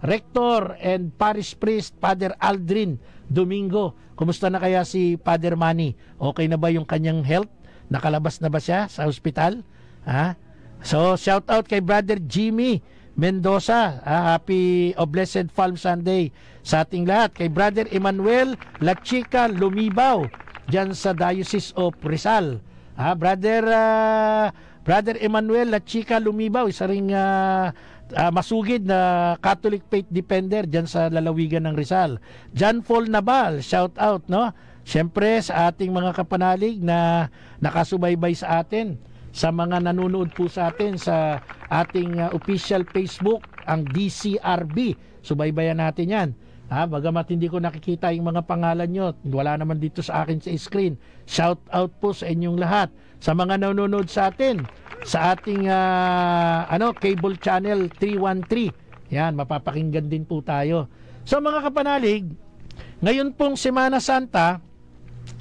Rector and Parish Priest Father Aldrin Domingo. Kumusta na kaya si Father Manny? Okay na ba yung kanyang health? Nakalabas na ba siya sa ospital? So shout out kay Brother Jimmy Mendoza, happy o blessed Palm Sunday sa ating lahat. Kay Brother Emmanuel La Chica Lumibaw diyan sa Diocese of Rizal. Brother Emmanuel La Chica Lumibaw, isa ring masugid na Catholic faith defender diyan sa lalawigan ng Rizal. John Paul Nabal, shout out, no? Siyempre sa ating mga kapanalig na nakasubaybay sa atin, sa mga nanonood po sa atin sa ating official Facebook, ang DCRB, subaybayan natin yan. Bagamat hindi ko nakikita yung mga pangalan nyo, wala naman dito sa akin sa screen. Shout out po sa inyong lahat. Sa mga nanonood sa atin, sa ating cable channel 313. Yan, mapapakinggan din po tayo. So mga kapanalig, ngayon pong Semana Santa,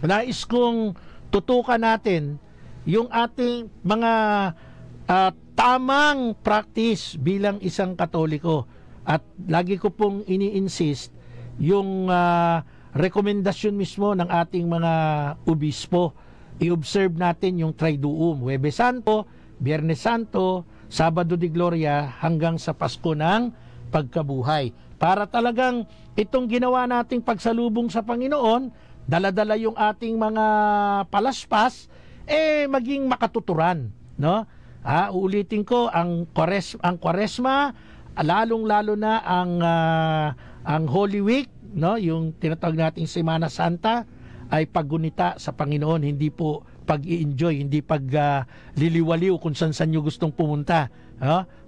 nais kong tutukan natin yung ating mga tamang practice bilang isang Katoliko. At lagi ko pong ini-insist yung rekomendasyon mismo ng ating mga obispo. I-observe natin yung Triduum, Huwebes Santo, Biyernes Santo, Sabado de Gloria hanggang sa Pasko ng Pagkabuhay. Para talagang itong ginawa nating pagsalubong sa Panginoon, dala-dala yung ating mga palaspas, maging makatuturan, no? Uulitin ko, ang Kwaresma, lalong-lalo na ang Holy Week, no, yung tinatawag nating Semana Santa, ay paggunita sa Panginoon, hindi po pag-i-enjoy, hindi pagliliwaliw kung saan nyo gustong pumunta.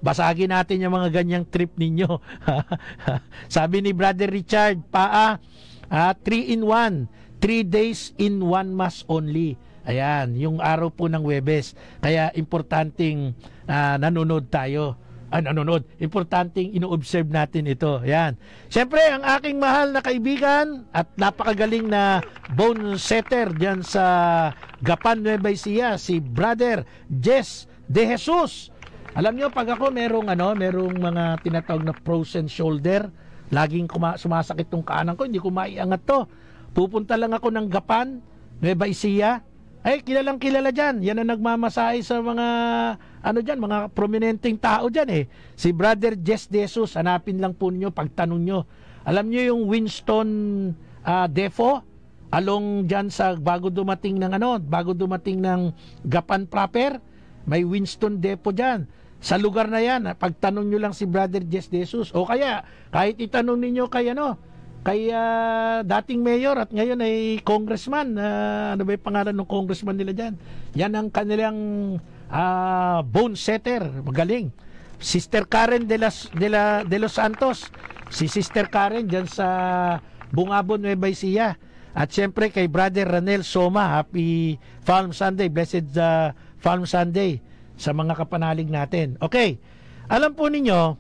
Basagin natin yung mga ganyang trip ninyo. Sabi ni Brother Richard Paa, 3-in-1, 3 days in 1 mass only. Ayan, yung araw po ng Huwebes. Kaya importanteng nanonood tayo. Importanteng ino-observe natin ito. Ayan. Siyempre, ang aking mahal na kaibigan at napakagaling na bone setter diyan sa Gapan, Nueva Ecija, si Brother Jess De Jesus. Alam nyo, pag ako merong mga tinatawag na frozen shoulder, laging sumasakit tong kanan ko, hindi ko maiangat to. Pupunta lang ako ng Gapan, Nueva Ecija. Ay, kilalang kilala dyan. Yan ang nagmamasahe sa mga mga prominenteng tao dyan Si Brother Jess De Jesus, hanapin lang po ninyo, pagtanong nyo. Alam nyo yung Winston Defo, along dyan sa bago dumating ng Gapan proper, may Winston Defo dyan. Sa lugar na yan, pagtanong nyo lang si Brother Jess De Jesus. O kaya, kahit itanong ninyo kay dating mayor at ngayon ay congressman, ano ba yung pangalan ng congressman nila dyan? Yan ang kanilang bone setter, magaling. Sister Karen de los Santos, si Sister Karen dyan sa Bungabon, Nueva Ecija. At syempre kay Brother Ranel Soma, happy Palm Sunday, blessed Palm Sunday sa mga kapanalig natin. Okay, alam po ninyo,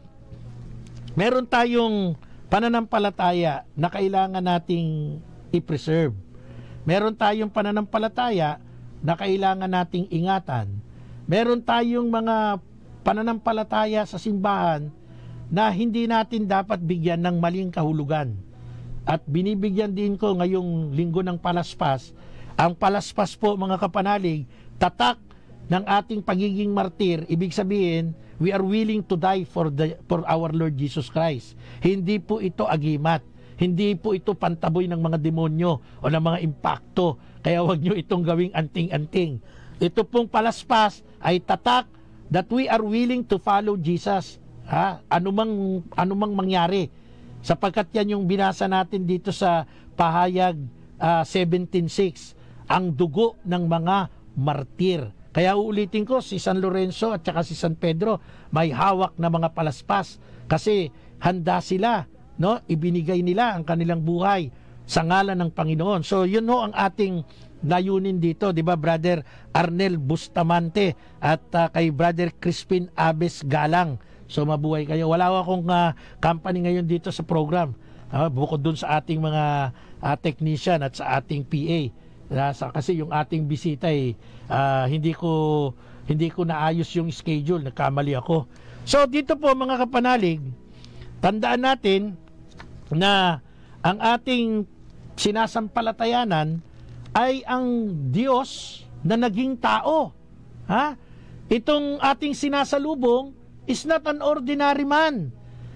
meron tayong pananampalataya na kailangan nating i-preserve. Meron tayong pananampalataya na kailangan nating ingatan. Meron tayong mga pananampalataya sa simbahan na hindi natin dapat bigyan ng maling kahulugan. At binibigyan din ko ngayong linggo ng palaspas. Ang palaspas po, mga kapanalig, tatak ng ating pagiging martir. Ibig sabihin, we are willing to die for our Lord Jesus Christ. Hindi po ito agimat. Hindi po ito pantaboy ng mga demonyo o ng mga impakto. Kaya wag nyo itong gawing anting-anting. Ito pong palaspas ay tatak that we are willing to follow Jesus. Anumang mangyari. Sapagkat yan yung binasa natin dito sa Pahayag 17:6, ang dugo ng mga martir. Kaya uulitin ko, si San Lorenzo at saka si San Pedro may hawak na mga palaspas kasi handa sila, no? Ibinigay nila ang kanilang buhay sa ngalan ng Panginoon. So yun ho ang ating layunin dito, di ba, Brother Arnel Bustamante at kay Brother Crispin Abes Galang. So mabuhay kayo. Wala akong company ngayon dito sa program. Bukod dun sa ating mga technician at sa ating PA. Kasi yung ating bisita hindi ko naayos yung schedule. Nagkamali ako. So dito po, mga kapanalig, tandaan natin na ang ating sinasampalatayanan ay ang Diyos na naging tao. Itong ating sinasalubong is not an ordinary man.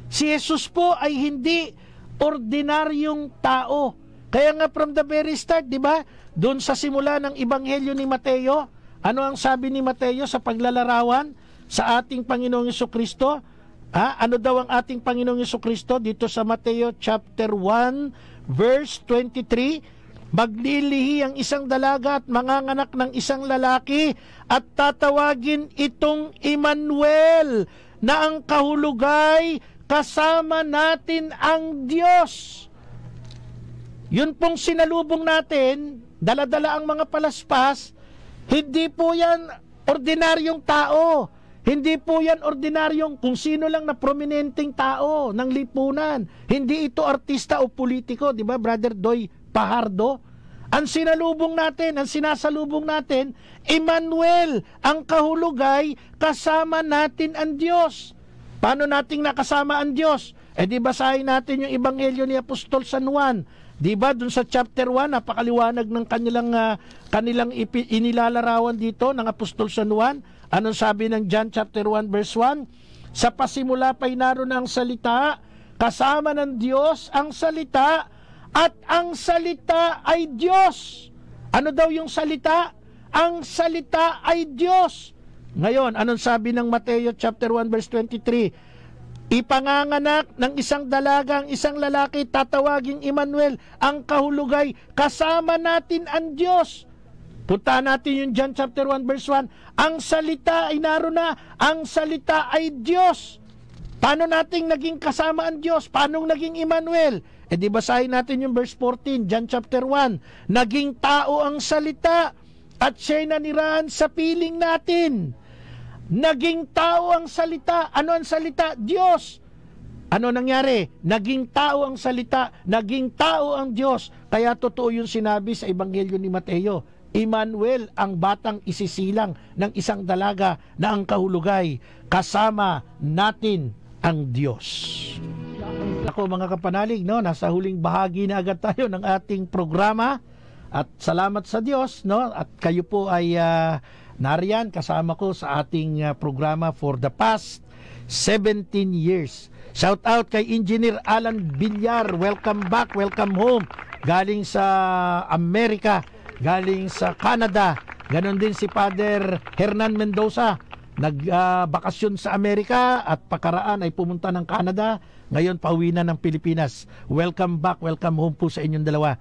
Si Jesus po ay hindi ordinaryong tao. Kaya nga from the very start, di ba? Doon sa simula ng Ebanghelyo ni Mateo, ano ang sabi ni Mateo sa paglalarawan sa ating Panginoong Jesucristo? Ano daw ang ating Panginoong Jesucristo dito sa Mateo chapter 1 verse 23? Maglilihi ang isang dalaga at manganganak ng isang lalaki at tatawagin itong Emmanuel, na ang kahulugay kasama natin ang Diyos. Yun pong sinalubong natin, dala-dala ang mga palaspas, hindi po yan ordinaryong tao. Hindi po yan ordinaryong kung sino lang na prominenteng tao ng lipunan. Hindi ito artista o politiko, di ba, Brother Doy Pahardo? Ang sinalubong natin, ang sinasalubong natin, Emmanuel, ang kahulugay, kasama natin ang Diyos. Paano nating nakasama ang Diyos? Di basahin natin yung Ebanghelyo ni Apostol San Juan. Di ba, dun sa chapter 1, napakaliwanag ng kanilang inilalarawan dito ng Apostol San Juan. Anong sabi ng John chapter 1 verse 1? Sa pasimula pa'y naroon ang salita, kasama ng Diyos ang salita, at ang salita ay Diyos. Ano daw yung salita? Ang salita ay Diyos. Ngayon, anong sabi ng Mateo chapter 1 verse 23? Ipanganganak ng isang dalaga ang isang lalaki, tatawaging Emmanuel, ang kahulugay, kasama natin ang Diyos. Punta natin yung John chapter 1 verse 1. Ang salita ay naroon na, ang salita ay Diyos. Paano nating naging kasama ang Diyos? Paano naging Emmanuel? Di basahin natin yung verse 14, John chapter 1. Naging tao ang salita at siya'y nanirahan sa piling natin. Naging tao ang salita. Ano ang salita? Diyos. Ano nangyari? Naging tao ang salita, naging tao ang Diyos. Kaya totoo yung sinabi sa Ebanghelyo ni Mateo. Emmanuel, ang batang isisilang ng isang dalaga na ang kahulugay, kasama natin ang Diyos. Ako, mga kapanalig, no, nasa huling bahagi na agad tayo ng ating programa. At salamat sa Diyos, no, at kayo po ay nariyan kasama ko sa ating programa for the past 17 years. Shout out kay Engineer Alan Villar. Welcome back, welcome home. Galing sa Amerika, galing sa Canada. Ganon din si Father Hernan Mendoza. Nagbakasyon sa Amerika at pakaraan ay pumunta ng Canada. Ngayon pauwi na ng Pilipinas. Welcome back, welcome home po sa inyong dalawa,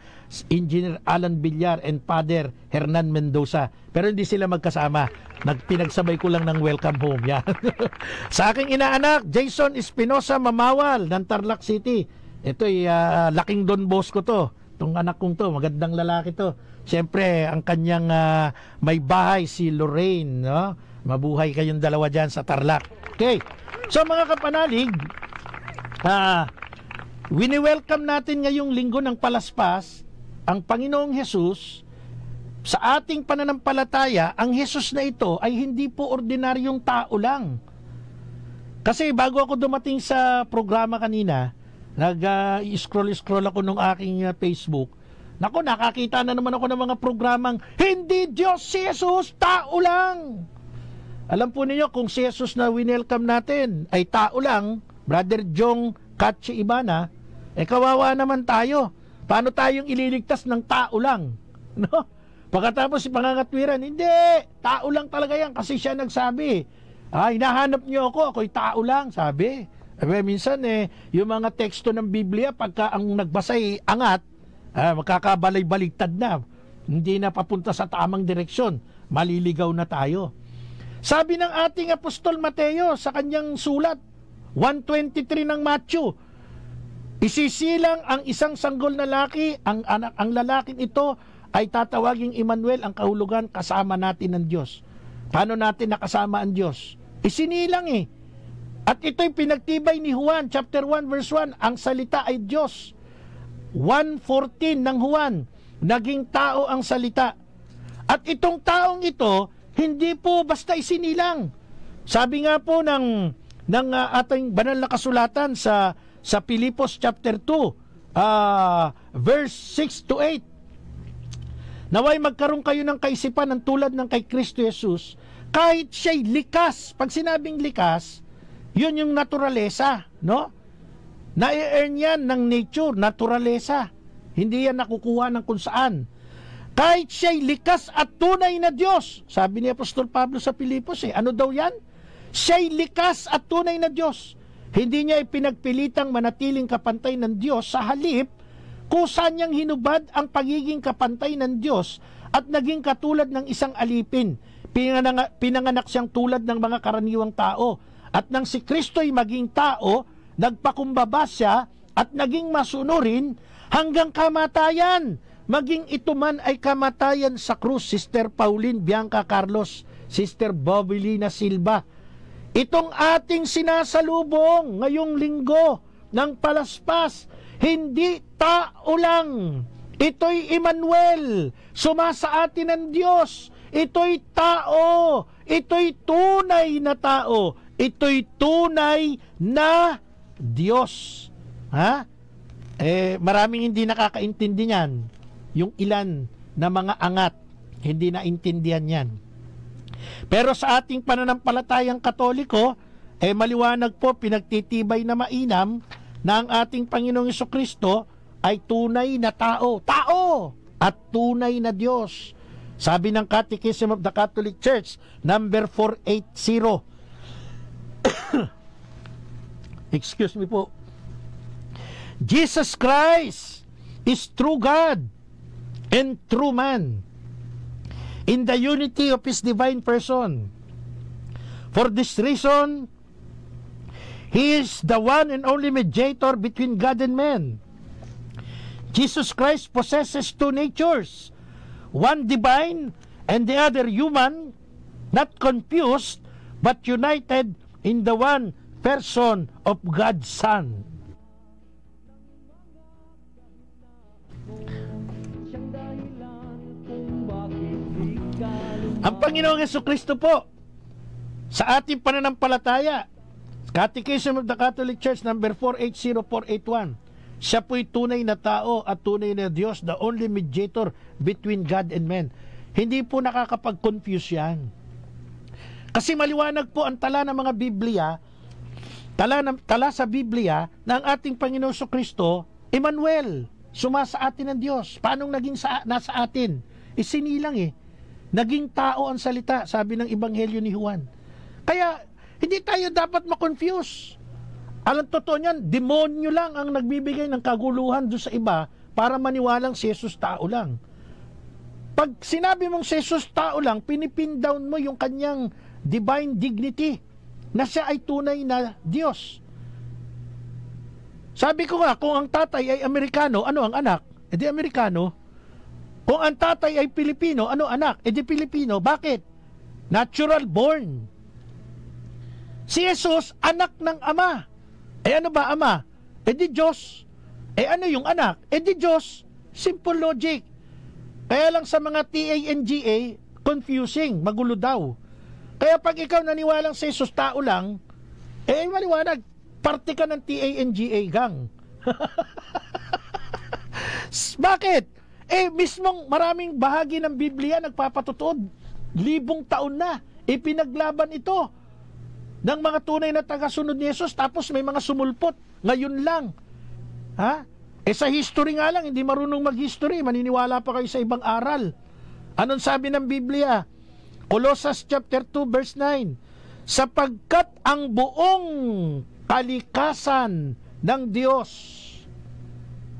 Engineer Alan Villar and Father Hernan Mendoza. Pero hindi sila magkasama. Pinagsabay ko lang ng welcome home. Yan. Sa aking inaanak, Jason Espinosa Mamawal ng Tarlac City. Ito ay laking Don Bosco to. itong anak kong to, magandang lalaki to. Siyempre, ang kanyang may bahay, si Lorraine, no? Mabuhay kayong dalawa dyan sa Tarlac. Okay. So mga kapanalig, wini-welcome natin ngayong linggo ng Palaspas ang Panginoong Hesus. Sa ating pananampalataya, ang Hesus na ito ay hindi po ordinaryong tao lang. Kasi bago ako dumating sa programa kanina, nag-scroll ako nung aking Facebook. Naku, nakakita na naman ako ng mga programang hindi Diyos si Jesus, tao lang. Alam po ninyo, kung si Jesus na winelcome natin ay tao lang, Brother Jong Katsi Ibana, kawawa naman tayo. Paano tayong ililigtas ng tao lang? No? Pagkatapos si pangangatwiran, hindi, tao lang talaga yan kasi siya nagsabi. Hinahanap niyo ako, ako'y tao lang, sabi. Minsan yung mga teksto ng Biblia, pagka ang nagbasay angat, magkakabalay-baligtad na. Hindi na papunta sa tamang direksyon. Maliligaw na tayo. Sabi ng ating Apostol Mateo sa kanyang sulat, 123 ng Matthew, isisilang ang isang sanggol na laki, ang lalaking ito ay tatawaging Emmanuel, ang kahulugan, kasama natin ng Diyos. Paano natin nakasama ang Diyos? Isinilang At ito'y pinagtibay ni Juan, chapter 1, verse 1, ang salita ay Diyos. 1:14 ng Juan, naging tao ang salita. At itong taong ito, hindi po basta isinilang. Sabi nga po ng ating banal na kasulatan sa Pilipos chapter 2, verse 6 to 8. Naway magkaroon kayo ng kaisipan ng tulad ng kay Kristo Jesus, kahit siya'y likas. Pag sinabing likas, yun yung naturalesa, no? Na-earn yan ng nature, naturalesa. Hindi yan nakukuha ng kung saan. Kahit siya'y likas at tunay na Diyos. Sabi ni Apostol Pablo sa Pilipos, ano daw yan? Siya'y likas at tunay na Diyos. Hindi niya ipinagpilitang manatiling kapantay ng Diyos, sa halip, kusa niyang hinubad ang pagiging kapantay ng Diyos at naging katulad ng isang alipin. Pinanganak siyang tulad ng mga karaniwang tao. At nang si Kristo'y maging tao, nagpakumbaba siya at naging masunurin hanggang kamatayan. Maging ito man ay kamatayan sa krus. Sister Pauline Bianca Carlos, Sister Bobilina Silva. Itong ating sinasalubong ngayong linggo ng Palaspas, hindi tao lang. Ito'y Emmanuel, sumasa atin ng Diyos. Ito'y tao. Ito'y tunay na tao. Ito'y tunay na Diyos. Maraming hindi nakakaintindi niyan. Yung ilan na mga angat, hindi naintindihan yan. Pero sa ating pananampalatayang Katoliko, maliwanag po, pinagtitibay na mainam na ang ating Panginoong Jesucristo ay tunay na tao. Tao! At tunay na Diyos. Sabi ng Catechism of the Catholic Church, number 480. Excuse me po. Jesus Christ is true God and true man in the unity of His divine person. For this reason, He is the one and only mediator between God and man. Jesus Christ possesses two natures, one divine and the other human, not confused but united in the one person of God's Son. Ang Panginoong Jesucristo po, sa ating pananampalataya, Catechism of the Catholic Church, number 480481, siya po'y tunay na tao at tunay na Diyos, the only mediator between God and man. Hindi po nakakapag-confuse yan. Kasi maliwanag po ang tala ng mga Biblia, tala sa Biblia na ang ating Panginoong Jesucristo, Emmanuel, sumasa atin ng Diyos. Paano naging nasa atin? Isinilang Naging tao ang salita, sabi ng Ebanghelyo ni Juan. Kaya, hindi tayo dapat ma-confuse. Alam, totoo niyan, demonyo lang ang nagbibigay ng kaguluhan doon sa iba para maniwalang si Jesus tao lang. Pag sinabi mong si Jesus tao lang, pinipin down mo yung kanyang divine dignity na siya ay tunay na Diyos. Sabi ko nga, kung ang tatay ay Amerikano, ano ang anak? E di Amerikano. Kung ang tatay ay Pilipino, ano anak? E di Pilipino. Bakit? Natural born. Si Jesus, anak ng Ama. E ano ba Ama? E di Diyos. E ano yung anak? E di Diyos. Simple logic. Kaya lang sa mga TANGA, confusing, magulo daw. Kaya pag ikaw naniwalang si Jesus tao lang, eh maliwanag, parte ka ng TANGA gang. Bakit? Eh mismong maraming bahagi ng Biblia nagpapatutuod, 1,000 taon na, ipinaglaban ito ng mga tunay na tagasunod ni Jesus, tapos may mga sumulpot, ngayon lang. Ha? Eh sa history nga lang, hindi marunong mag-history, maniniwala pa kayo sa ibang aral. Anong sabi ng Biblia? Colossus chapter 2 verse 9, sapagkat ang buong kalikasan ng Diyos.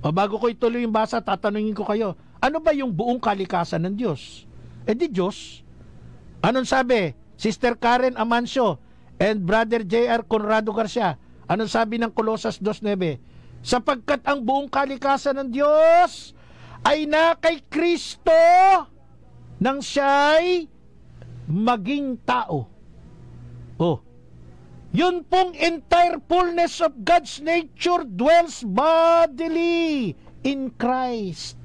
O bago ko ituloy yung basa, tatanungin ko kayo, ano ba yung buong kalikasan ng Diyos? Eh di Diyos. Anong sabi? Sister Karen Amancio and Brother J.R. Conrado Garcia, anong sabi ng Colossus 2.9? Sapagkat ang buong kalikasan ng Diyos ay na kay Kristo nang siya'y maging tao. Oh, yun pong entire fullness of God's nature dwells bodily in Christ.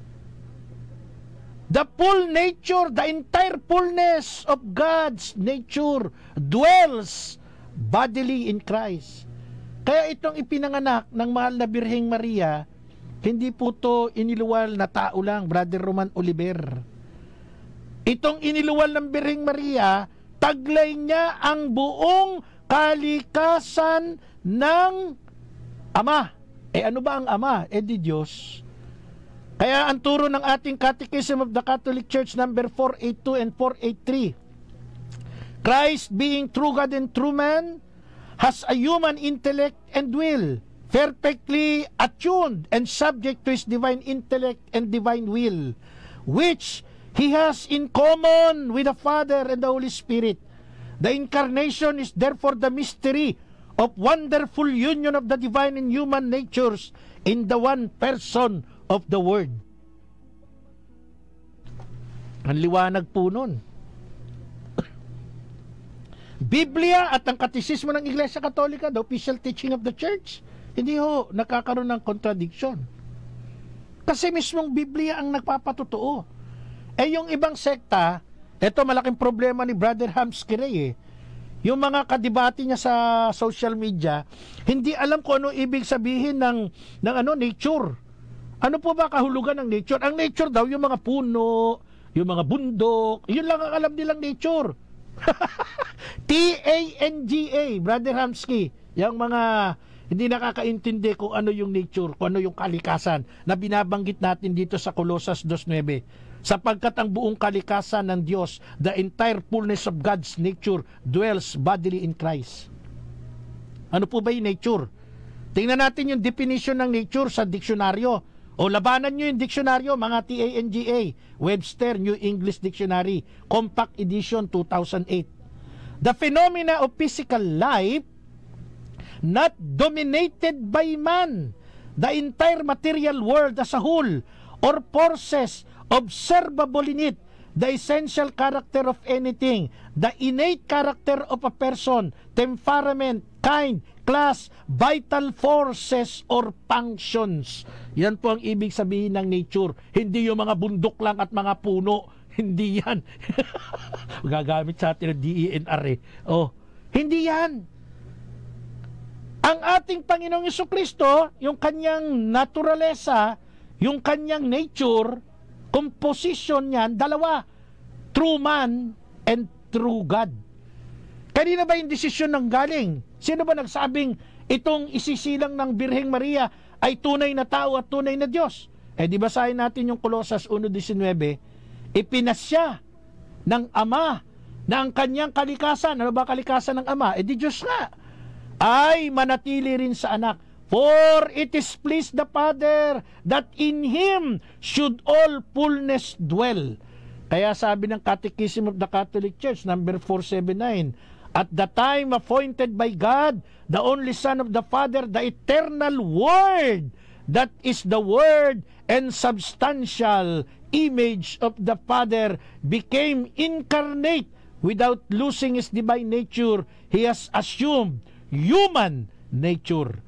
The full nature, the entire fullness of God's nature dwells bodily in Christ. Kaya itong ipinanganak ng mahal na Birheng Maria, hindi po to iniluwal na tao lang, Brother Roman Oliver. Itong iniluwal ng Birheng Maria, taglay niya ang buong kalikasan ng Ama. Eh ano ba ang Ama? Eh di Diyos. Kaya ang turo ng ating Catechism of the Catholic Church number 482 and 483, Christ being true God and true man, has a human intellect and will, perfectly attuned and subject to his divine intellect and divine will, which he has in common with the Father and the Holy Spirit. The incarnation is therefore the mystery of wonderful union of the divine and human natures in the one person of the Word. Ang liwanag po nun. Biblia at ang katisismo ng Iglesia Katolika, the official teaching of the Church, hindi ho nakakaroon ng contradiction. Kasi mismong Biblia ang nagpapatotoo. Eh yung ibang sekta, eto malaking problema ni Brother Hamskirey eh. Yung mga kadebate niya sa social media, hindi alam kung ano ibig sabihin ng nature. Ano po ba kahulugan ng nature? Ang nature daw, yung mga puno, yung mga bundok, yun lang ang alam nilang nature. TANGA, Brother Hamsky, yung mga hindi nakakaintindi kung ano yung nature, kung ano yung kalikasan na binabanggit natin dito sa Colossus 2.9. Sapagkat ang buong kalikasan ng Diyos, the entire fullness of God's nature dwells bodily in Christ. Ano po ba yung nature? Tingnan natin yung definition ng nature sa diksyonaryo. O labanan nyo yung diksyonaryo, mga TANGA, Webster New English Dictionary, Compact Edition 2008. The phenomena of physical life not dominated by man, the entire material world as a whole, or forces observable in it, the essential character of anything, the innate character of a person, temperament, kind, class, vital forces or functions. Yan po ang ibig sabihin ng nature. Hindi yung mga bundok lang at mga puno. Hindi yan. Gagamit sa atin ng DENR eh. Oh, hindi yan. Ang ating Panginoong Jesucristo, yung kanyang naturalesa, yung kanyang nature, composition niyan, dalawa. True man and true God. Kanina ba yung desisyon ng galing? Sino ba nagsabing itong isisilang ng Birheng Maria ay tunay na tao at tunay na Diyos? Eh di basahin natin yung Colossus 1.19, ipinasya ng Ama na ang kanyang kalikasan, ano ba kalikasan ng Ama? Eh di Diyos nga, ay manatili rin sa anak. For it is pleased the Father that in Him should all fullness dwell. Kaya sabi ng Catechism of the Catholic Church, number 479, at the time appointed by God, the only Son of the Father, the eternal Word, that is the Word and substantial image of the Father became incarnate without losing his divine nature. He has assumed human nature.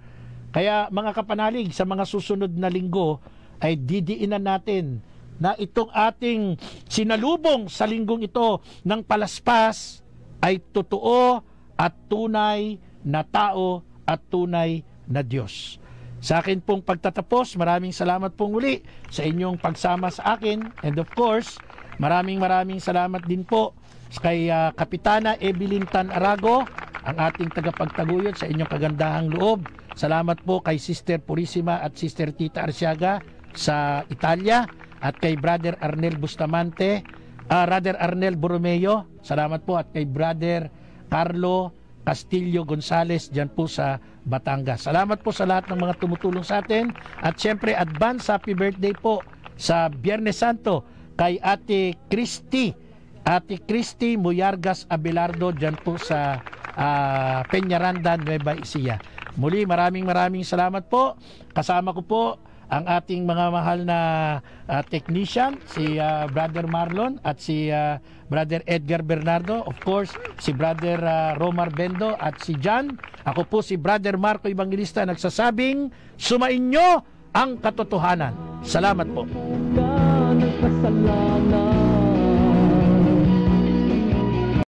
Kaya mga kapanalig, sa mga susunod na linggo ay didiinan natin na itong ating sinalubong sa linggong ito ng palaspas ay totoo at tunay na tao at tunay na Diyos. Sa akin pong pagtatapos, maraming salamat pong muli sa inyong pagsama sa akin. And of course, maraming salamat din po kay Kapitana Evelyn Tan Arago, ang ating tagapagtaguyod sa inyong kagandahang loob. Salamat po kay Sister Purisima at Sister Tita Arsiaga sa Italia, at kay Brother Arnel Bustamante, Brother Arnel Borromeo, salamat po, at kay Brother Carlo Castillo Gonzales dyan po sa Batangas. Salamat po sa lahat ng mga tumutulong sa atin, at syempre advance happy birthday po sa Biyernes Santo kay Ate Christy Muyargas Abelardo dyan po sa Peñaranda, Nueva Ecija. Muli maraming salamat po. Kasama ko po ang ating mga mahal na technician, si Brother Marlon at si Brother Edgar Bernardo, of course si Brother Romar Bendo at si John. Ako po si Brother Marco Evangelista, nagsasabing sumainyo ang katotohanan. Salamat po.